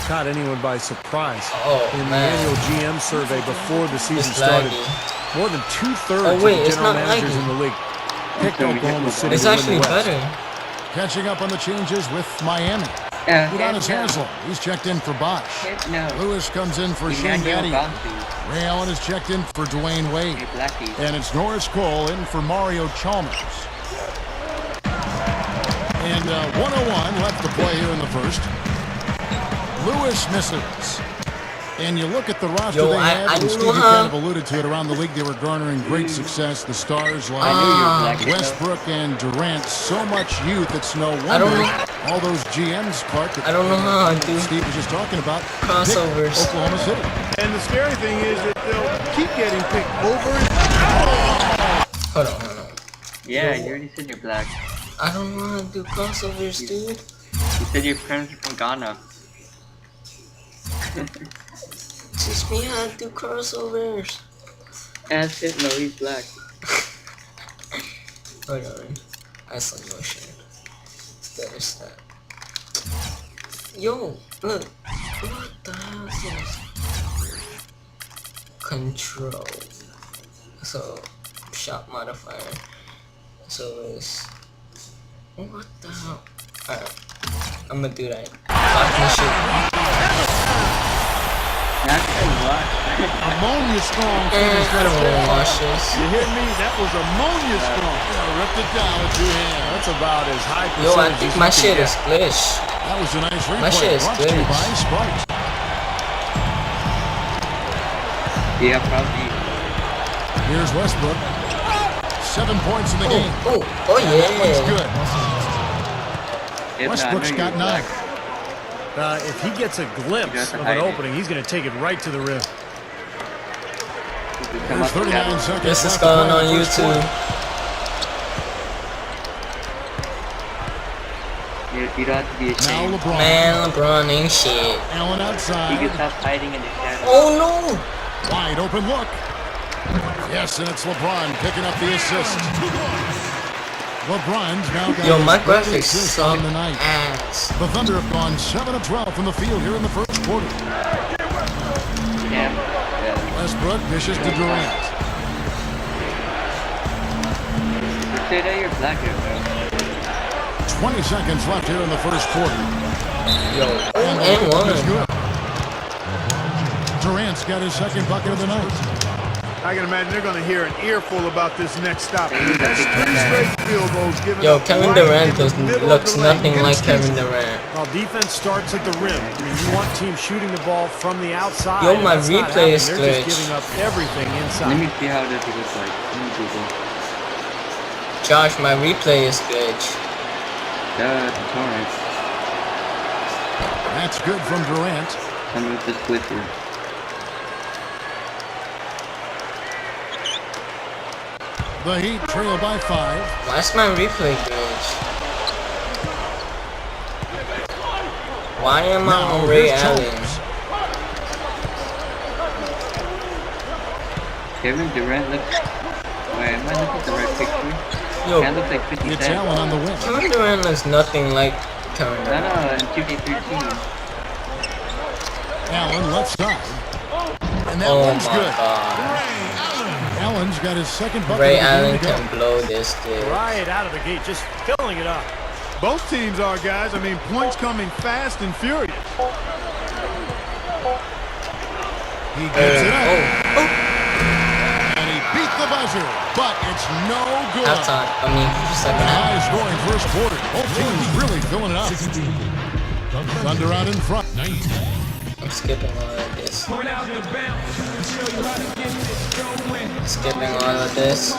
caught anyone by surprise. In the man. annual GM survey before the season started, more than 2/3 of the general managers in the league picked Oklahoma City it's to win actually the West. better. Catching up on the changes with Miami. Udonis Haslem, he's checked in for Bosch. Lewis comes in for Shane Daddy. Ray Allen is checked in for Dwayne Wade. And it's Norris Cole in for Mario Chalmers. And 101 left to play here in the first. Lewis misses. And you look at the roster they have, and Steve kind of alluded to it around the league. They were garnering great success. The stars like Westbrook and Durant, so much youth. It's no wonder all those GMs parked. I don't know how I do. Steve was just talking about crossovers. Oklahoma City. And the scary thing is that they'll keep getting picked over and Hold on. Yeah, you already said you're black. I don't know how to do crossovers, dude. You said your parents are from Ghana. Teach me how to do crossovers. Ask it, no, he's black. Hold on. I saw no shit. There's that. Yo, look. What the hell is this? Control. So, shop modifier. So it's. What the hell? Alright. I'm gonna do that. Fucking shit. Ammonia strong. I don't want to watch this. you hear me? That was ammonia strong. Ripped it down with two hands. That's about as high Yo, I percentage think as my you can shit get. is glitch. That was a nice replay. My shit is Brought to you glitch. by Sparks. Yeah, probably. Here's Westbrook. 7 points in the game. Oh That looks yeah. good. Westbrook's got 9. If he gets a glimpse of an opening, he's going to take it right to the rim. There's 39 seconds. This is left to going play on in the first YouTube. You don't have to be quarter. Now ashamed. LeBron. Man, LeBron ain't shit. Allen You outside. can stop hiding in the shadows. Oh Wide open look. Yes, and it's LeBron picking up the assist. LeBron's now got no. Yo, my his third graphics assist suck on the night. ass. The Thunder have gone 7 of 12 from the field here in the first quarter. Yeah. Westbrook dishes to Durant. You say that you're black, bro. 20 seconds left here in the first quarter. Yo, And and one is one. good. Durant's got his second bucket of the night. I can imagine they're going to hear an earful about this next stop. That's 3 straight field goals given Yo, up Kevin right Durant in the middle looks of the lane. nothing like Kevin Durant. Well, defense starts at the rim. I mean, you want teams shooting the ball from the outside. Yo, my That's not replay is happening. They're glitched. just giving up everything inside. Let me see how this looks like. Let me Google. Josh, my replay is glitch. It's alright. That's good from Durant. Tell me if this glitches. The Heat trail by 5. Why's my replay glitch? Why am I Now on Ray here's Allen? Chalmers. Kevin Durant looks. Wait, am I looking at the right picture? Yo, That looks like 50 It's Cent. Allen on the wing. Kevin Durant looks nothing like Kevin No, Durant. in 2K13. Allen left side. And that Oh one's my good. god. Allen's got his second bucket Ray of the Allen game to go. can blow this dude. Right out of the gate, just filling it up. Both teams are, guys. I mean, points coming fast and furious. He gets it up. Oh, And he beat the buzzer. But it's no good. halftime. I mean, second half. High scoring first quarter. Both teams really filling it up. Thunder out in front. I'm skipping all of this. Skipping all of this.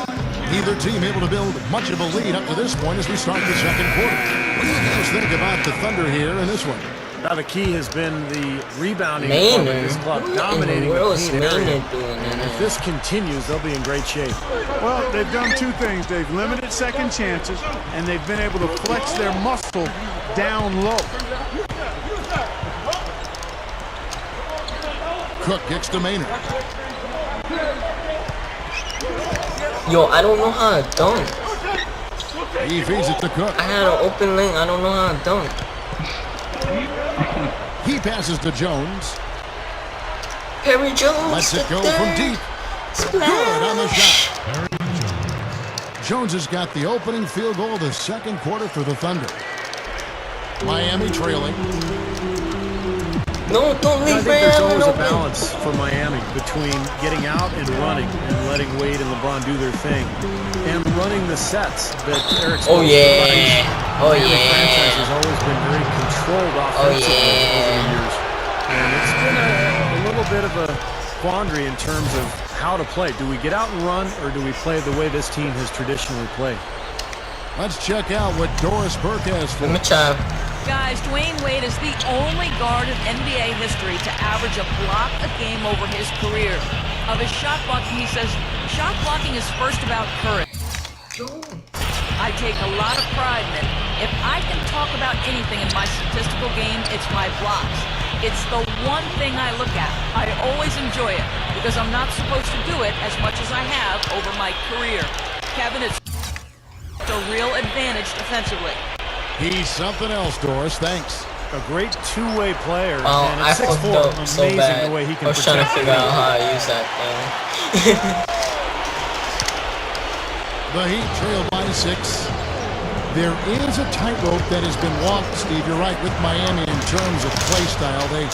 Neither team able to build much of a lead up to this point as we start the second quarter. What do you guys think about the Thunder here in this one? Now the key has been the rebounding Maynard. of this club, What in dominating the the world is paint area. Maynard doing in And if there? this continues, they'll be in great shape. Well, they've done two things. They've limited second chances, and they've been able to flex their muscle down low. Cook gets to Maynard. Yo, I don't know how to dunk. He feeds it to Cook. I had an open lane. I don't know how to dunk. He passes to Jones. Perry Jones. Lets it go from deep. Good on the shot. Jones has got the opening field goal of the second quarter for the Thunder. Miami trailing. No, don't leave I think there's always a open. balance for Miami between getting out and running and letting Wade and LeBron do their thing and running the sets that Eric Oh yeah. Oh Miami franchise yeah. has always been very controlled offensively over the years. And it's been a little bit of a quandary in terms of how to play. Do we get out and run, or do we play the way this team has traditionally played? Let's check out what Doris Burke has for us. Guys, Dwayne Wade is the only guard in NBA history to average a block a game over his career. Of his shot blocking, he says, shot blocking is first about courage. I take a lot of pride in it. If I can talk about anything in my statistical game, it's my blocks. It's the one thing I look at. I always enjoy it because I'm not supposed to do it as much as I have over my career. Kevin, it's a real advantage defensively. He's something else, Doris. Thanks. A great two-way player. Oh, and I at 6'4", fucked up so amazing bad. the way he can I was trying to protect figure the out rim. how to use that thing. The Heat trail by 6. There is a tightrope that has been walked, Steve. You're right, with Miami in terms of play style. They,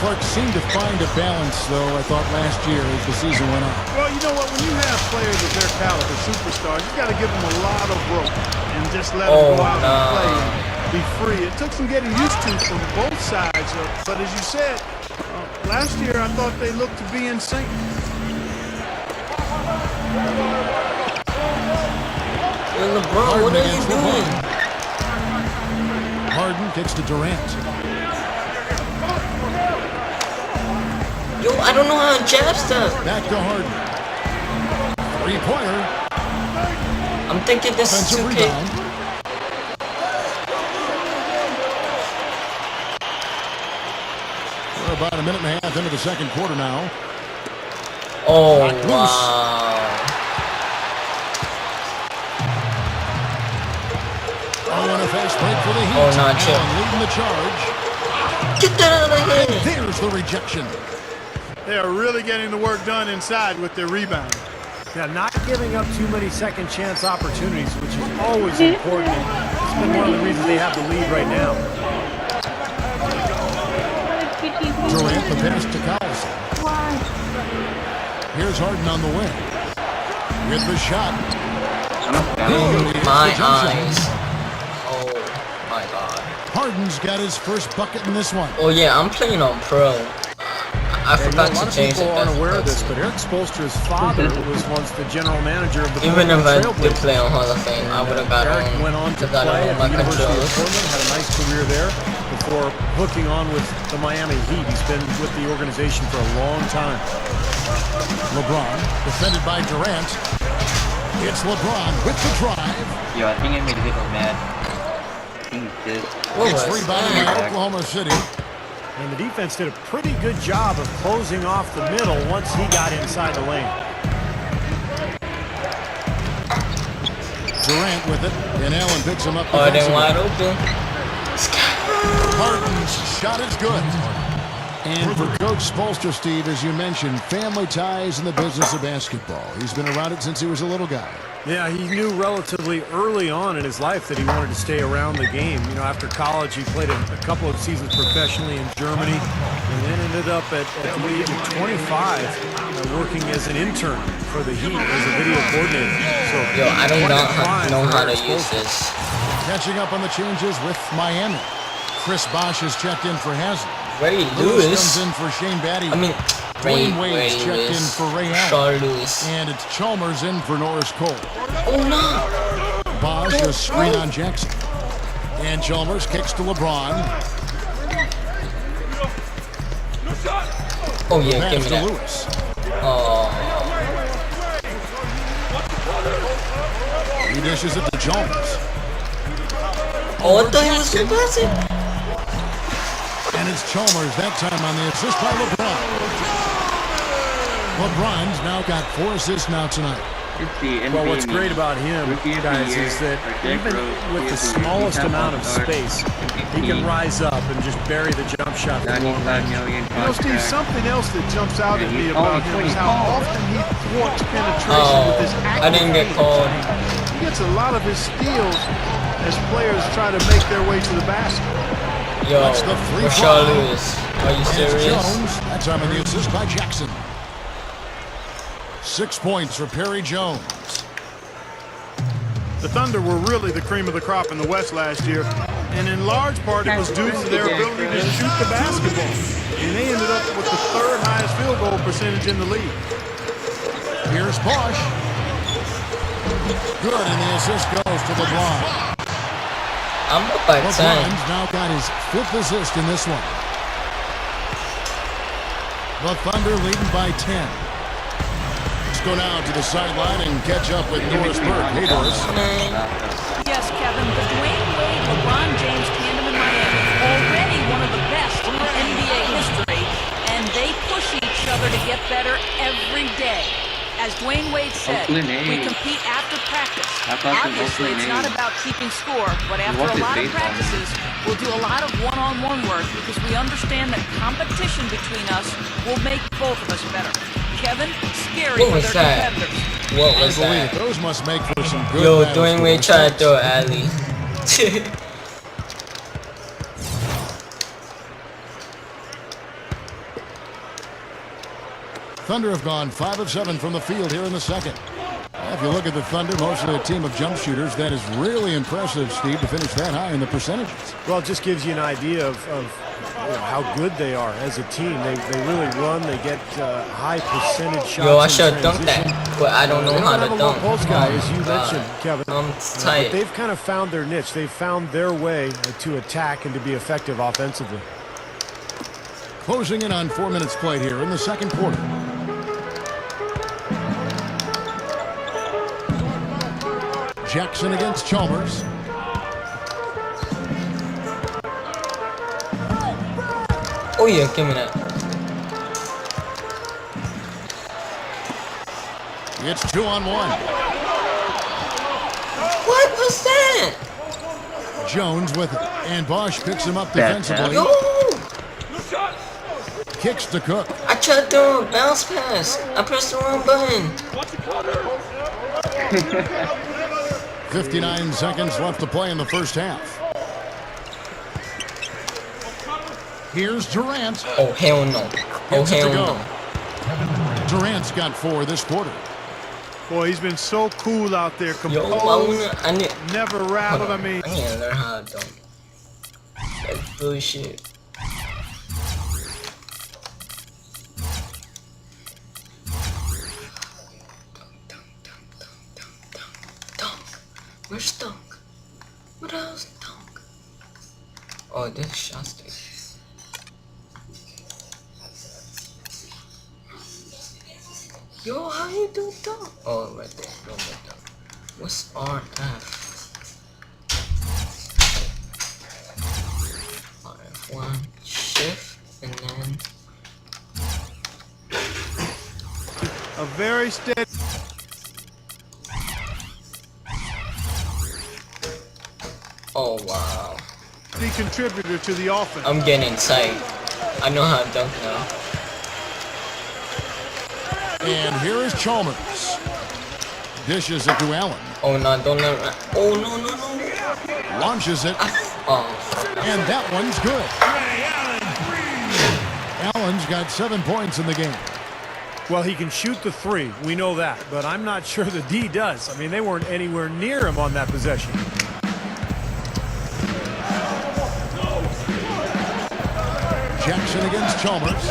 Clark seemed to find a balance, though, I thought, last year as the season went on. Well, you know what? When you have players of their caliber, superstars, you got to give them a lot of rope and just let them go out and play and be free. It took some getting used to from both sides. But as you said, last year I thought they looked to be in sync. LeBron, what are you doing? Harden kicks to Durant. Yo, I don't know how to jab stuff. Back to Harden. Three-pointer. I'm thinking this is Offensive 2K. rebound. We're about a minute and a half into the second quarter now. Oh, Knocked loose. wow. Oh, and a fast break for the Heat. Oh, not chill. Allen leading the charge. Get that out of And here. there's the rejection. They are really getting the work done inside with their rebound. Yeah, not giving up too many second chance opportunities, which is always important. It's been one of the reasons they have the lead right now. Durant, the pass to Collison. Here's Harden on the wing. With the shot. My eyes. Oh, my God. Harden's got his first bucket in this one. Oh, yeah, I'm playing on Pro. I forgot A lot to of change people it. aren't aware of this, but Eric Spoelstra's father was once the general manager of the Even if I Portland did Trailblazers. play on Hall of Fame, I would have got Eric on went on to because I play don't at know the my University of controls. Portland, had a nice career there before hooking on with the Miami Heat. He's been with the organization for a long time. LeBron, defended by Durant. It's LeBron with the drive. Yo, I think I made a bit of mad. I think it's What It's was rebounded by that? Oklahoma City. And the defense did a pretty good job of closing off the middle once he got inside the lane. Durant with it, and Allen picks him up. Oh, they defensively. wide open. Harden's shot is good. And for Coach Spoelstra, Steve, as you mentioned, family ties in the business of basketball. He's been around it since he was a little guy. Yeah, he knew relatively early on in his life that he wanted to stay around the game. You know, after college, he played a couple of seasons professionally in Germany and then ended up at the age of 25 working as an intern for the Heat as a video coordinator. So, Yo, I do not know how to Eric use Spoelstra. this. Catching up on the changes with Miami. Chris Bosh has checked in for Haslem. Ray Lewis Lewis. comes in for Shane Batty. I mean, Dwayne Ray Wade's checked in Lewis. for Ray Allen. Charles Lewis. And it's Chalmers in for Norris Cole. Oh, no. Bosh a screen on Jackson. And Chalmers kicks to LeBron. Oh, yeah, Pass give me to that. Lewis. Oh. He dishes it to Chalmers. Oh, I thought he was going to pass it. And it's Chalmers that time on the assist by LeBron. LeBron's now got 4 assists now tonight. It's the NBA Well, what's great about him, guys, is that even with the smallest amount of space, he can rise up and just bury the jump shot from long range. You know, Steve, something else that jumps out at me about him is how often he thwarts penetration with his active I didn't get called. He gets a lot of his steals as players try to make their way to the basket. Yo, That's the free Rashard throw. Lewis. Are you And it's serious? Jones. That time of the assist by Jackson. 6 points for Perry Jones. The Thunder were really the cream of the crop in the West last year, and in large part it was due to their ability to shoot the basketball. And they ended up with the third highest field goal percentage in the league. Here's Bosch. Good, and the assist goes to LeBron. I'm up by 10. LeBron's now got his 5th assist in this one. The Thunder leading by 10. Let's go now to the sideline and catch up with Doris Burke. Hey, Doris. Yes, Kevin, the Dwayne Wade, LeBron James tandem in Miami, already one of the best in NBA history, and they push each other to get better every day. As Dwayne Wade said, we compete after practice. Obviously, it's not about keeping score, but after a lot of practices, we'll do a lot of one-on-one work because we understand that competition between us will make both of us better. Kevin, scary What for was their that? competitors. What was I believe that? those must make for some good Yo, battles Dwayne for Wade tried to themselves. throw alley. Thunder have gone 5 of 7 from the field here in the second. If you look at the Thunder, mostly a team of jump shooters. That is really impressive, Steve, to finish that high in the percentages. Well, it just gives you an idea of how good they are as a team. They really run. They get high percentage shots. Yo, I in should have dunked transition. that, but I don't know They how have to a low dunk. post guy, as you God. mentioned, Kevin. I'm But tight. they've kind of found their niche. They've found their way to attack and to be effective offensively. Closing in on 4 minutes played here in the second quarter. Jackson against Chalmers. Oh yeah, give me that. It's 2-on-1. What was that? Jones with it. And Bosch picks him up Bad defensively. Yo, Kicks to Cook. I tried to throw a bounce pass. I pressed the wrong button. 59 seconds left to play in the first half. Here's Durant. Oh hell no. Oh Gets it hell to go. no. Durant's got 4 this quarter. Boy, he's been so cool out there, Yo, composed, I need. never rattled. I mean, I need to learn how to dunk. That's bullshit. Dunk. Where's dunk? What else dunk? Oh, this shot stick. Yo, how you do dunk? Oh, right there. No, right there. What's RF? RF1 shift and then a very steady. oh wow. The contributor to the offense. I'm getting tight. I know how to dunk now. And here is Chalmers. Dishes it to Allen. Oh no, don't let. Oh no no no. Launches it. Oh. And that one's good. Allen's got 7 points in the game. Well, he can shoot the 3. We know that. But I'm not sure the D does. I mean, they weren't anywhere near him on that possession. Jackson against Chalmers.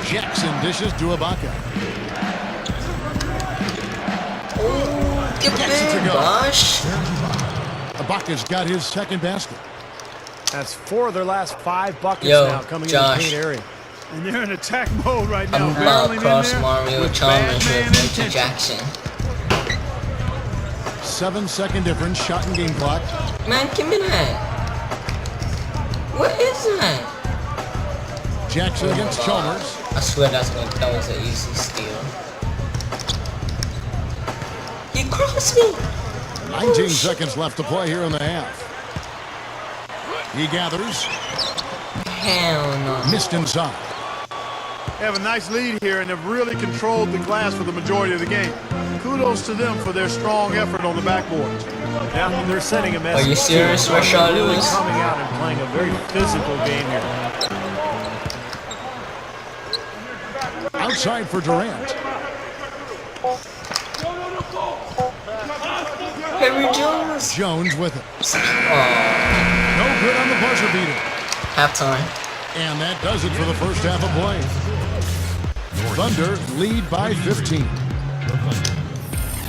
Jackson dishes to Ibaka. Oh, get Gets it to big, go. gosh. Ibaka's got his second basket. That's 4 of their last 5 buckets Yo, now coming Josh. in the paint area. And they're in attack mode right now. I'm about barreling to cross in there Mario with Chalmers bad man with Reggie intentions. Jackson. 7-second difference, shot and game clock. Man, give me that. What is that? Jackson against Chalmers. I swear that was an easy steal. cross me. 19 seconds left to play here in the half. He gathers. Hell no. Missed inside. They have a nice lead here and have really controlled the glass for the majority of the game. Kudos to them for their strong effort on the backboard. Yeah, and they're sending a message. Are you serious, too. Rashad They're really Lewis? coming out and playing a very physical game here. Outside for Durant. Henry Jones. Jones with it. Oh, No good on the buzzer beater. halftime. And that does it for the first half of play. Thunder lead by 15.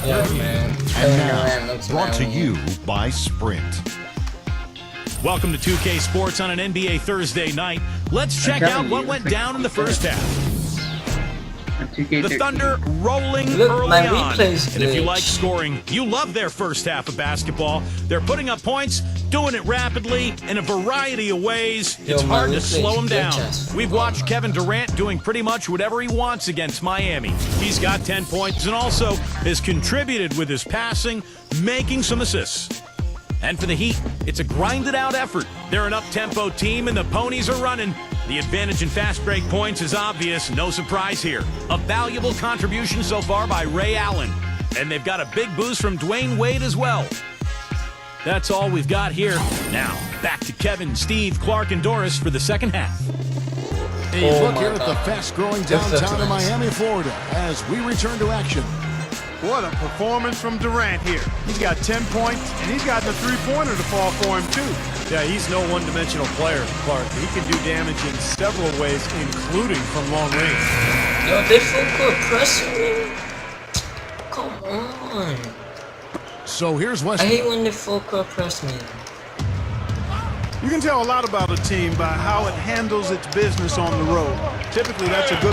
Yeah, man. And now, brought to you by Sprint. Welcome to 2K Sports on an NBA Thursday night. Let's check out what went down in the first half. The Thunder rolling Look, early my on. replay's And if you glitched. like scoring, you love their first half of basketball. They're putting up points, doing it rapidly in a variety of ways. Yo, It's my hard to replay's slow them down. glitched. We've watched Kevin Durant doing pretty much whatever he wants against Miami. He's got 10 points and also has contributed with his passing, making some assists. And for the Heat, it's a grinded-out effort. They're an up-tempo team, and the ponies are running. The advantage in fast break points is obvious. No surprise here. A valuable contribution so far by Ray Allen. And they've got a big boost from Dwayne Wade as well. That's all we've got here. Now, back to Kevin, Steve, Clark, and Doris for the second half. A Oh look my here at the God. fast-growing This looks downtown of nice. Miami, Florida, as we return to action. What a performance from Durant here. He's got 10 points, and he's gotten a three-pointer to fall for him, too. Yeah, he's no one-dimensional player, Clark. He can do damage in several ways, including from long range. Yo, they full court pressing me. Come on. So here's I Westbrook. hate when they full court press me. You can tell a lot about a team by how it handles its business on the road. Typically, that's a good